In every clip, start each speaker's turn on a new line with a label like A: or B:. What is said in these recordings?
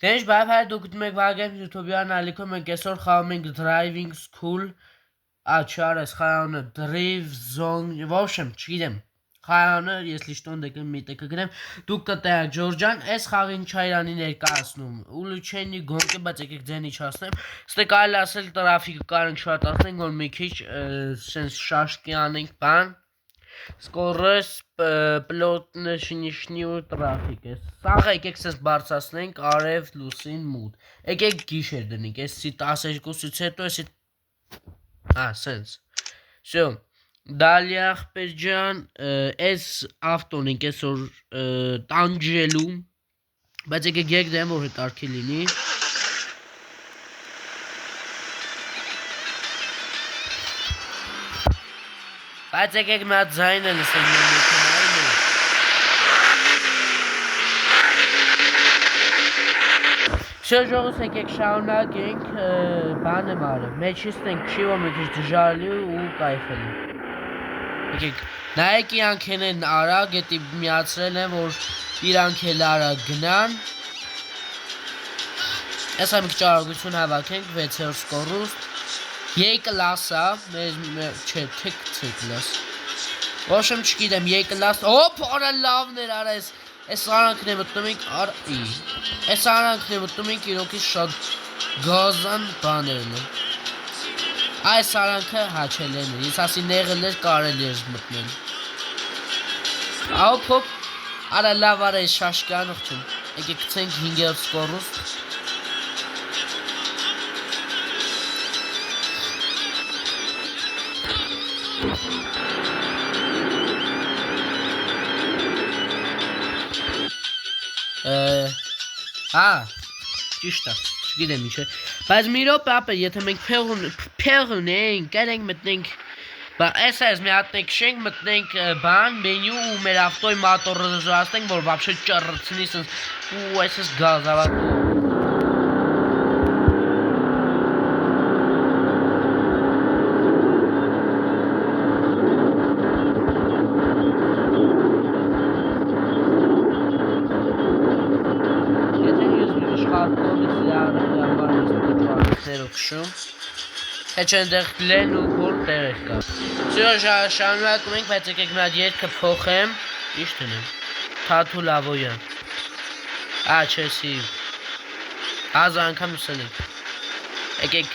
A: Դեж բայ դուք դուք վագեմ YouTube-յան ալիքում ենք այսօր խաղում ենք Driving School չարես խայանը Drive Zone в общем չգիտեմ խայանը если что դեկեմ միտը կգրեմ դուք կտեակ Ջորջան այս խաղին չայրանի ներկայացնում ուլուչենի գոնկը բայց եկեք ձեն իջացնեմ ստե կարելի ասել տրաֆիկը կարանք շատացնենք որ մի քիչ sense շաշկի անենք բան Скорость плотношнишню трафик է։ Սաղը եկեք սես բարձրացնենք արև լուսին մութ։ Եկեք գիշեր դնենք, էսի 12-ից հետո էսի sense։ Всё։ Դալիա ախպեր ջան, այս ավտոն ենք այսօր տանջելու, բայց եկեք եկ դեմ որ հետարքի լինի։ Բայց եկեք մի հատ ձայնը լսենք մեքենայինը։ Всё ժողովուրդ եկեք շարունակենք բանը մարը։ Մեջից ենք չի որ մի քիչ դժվարի ու կայֆելի։ Եկեք նայեք իրանքեն են արագ, էդի միացրել են որ իրանք էլ արագ գնան։ Այս մի քիչ արագություն հավաքենք 6-րդ սկորուստ։ Եկլասա, չէ, թեք-թեքլաս։ В общем, չգիտեմ, եկլաս, օփ, արա լավներ, արա այս արանքն է մտնում ենք, այս արանքն է մտնում ենք իրոքից շատ գազան բաներն են։ Այս արանքը հաչելեն է, ես ասի նեղելեր կարել ես մտնել։ Օփ, արա լավ արա այս շաշկան ուղջում, եկեք կցենք 5-րդ սկորուստ։ Ճիշտ է, չգիտեմ ինչ է, բայց մի րոպե ապա, եթե մենք փեղ ունենք, կարենք մտնենք, այս մի հատնենք շենք, մտնենք բան, մենյու ու մեր ավտոյի մատորը զորացնենք, որ վապշե ճռցնի սնց, ու այսս գազավատ Է չեն դեղ լեն ու որ տեղ կա Սյո շանուակում ենք, բայց եկեք մի հատ երկը փոխեմ Ինչ տնեմ Թաթու լավոյան չէ սի Հազ անգամ ուսել ենք Եկեք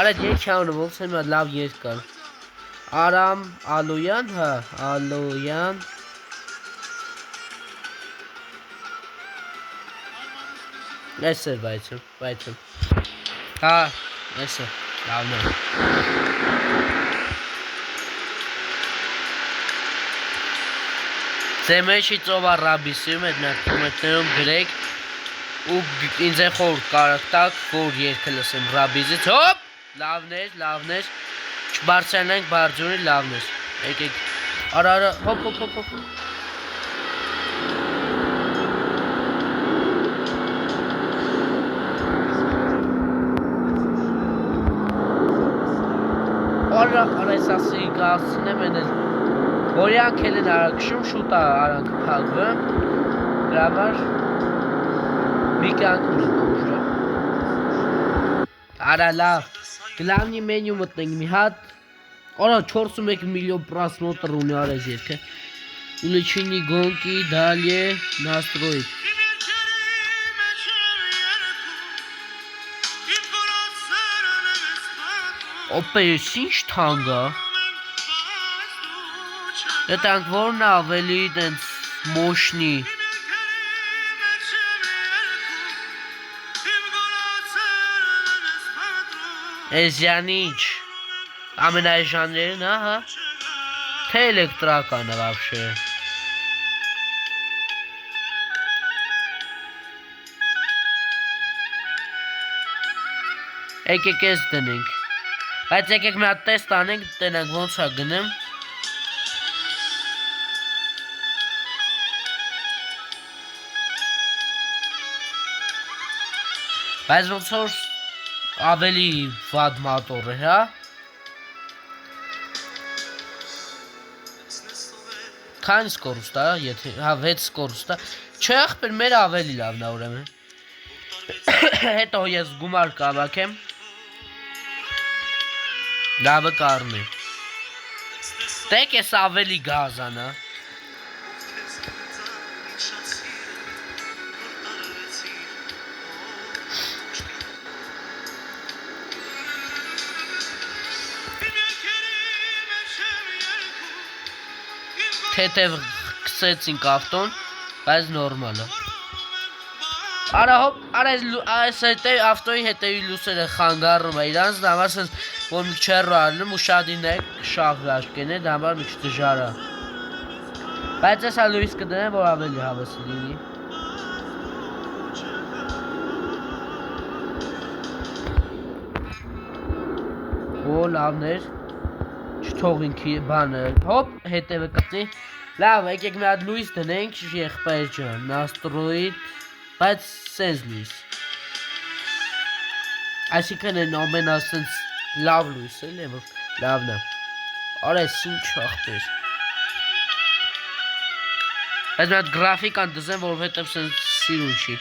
A: Արդ երկ չանունը ոնց եմ լավ երկ կար Արամ Ալոյան, հա, Ալոյան Այս էր բայցում Հա, այս է, լավն է Ձեմեշի ծովա ռաբիսիում էդ մետներում գրեք ու ինձ է խոր կարակ տակ, որ երկը լսեմ ռաբիզից Հոպ, լավներ Չբարձրանանք բարձունի լավներ Եկեք, արա, հոպ Արա այս ասի գասնեմ են Որյանք էլ են արագշում, շուտ արանք պալվը Գրավար Մի կյանք ունենք ուժը Արա լավ Գլավնի մենյու մտնենք մի հատ Արա 41 միլիոն պրասնոտր ունի արեզ երկը Ուլիչինի գոնկի դալիե նաստրոյի Օպե ես ինչ թանգա Դա տանք որն ավելի դենց մոշնի Ես յանի ինչ Ամենայ ժանրերն ահա Թե էլեկտրական է վավշե Եկեք ես դնենք Բայց եկեք մի հատ տեստ անենք, տենանք ոնց է գնեմ Բայց ոնց որ ավելի վատ մատոր է, հա Քանի սկորուստ է, եթե հա 6 սկորուստ է։ Չէ, ախպեր, մեր ավելի լավն է ուրեմն։ Հետո ես գումար կավակեմ։ Լավը կառնի։ Տեք ես ավելի գազանա։ Թեթև կսեցինք ավտոն, բայց նորմալ է։ Արա հոպ, այս հետև ավտոյի հետևի լուսերը խանգարում է իրանց, դա համար սենց որ մի չերո ալնում ու շադին է շավ լաշկեն է, դա համար մի քիչ դժվար է։ Բայց ես լույս կդնեմ, որ ավելի հավես լինի։ Օ, լավն էր։ Չթողինքի բանը, հոպ, հետևը կծի։ Լավ, եկեք մի հատ լույս դնենք, եղբայր ջան, նաստրոիդ, բայց սենց լույս։ Այսինքն են ամենասենց լավ լույս էլ է, որ լավն է։ Արես ինչ ախպեր։ Բայց մի հատ գրաֆիկան դզեմ, որովհետև սենց սիրուն չի։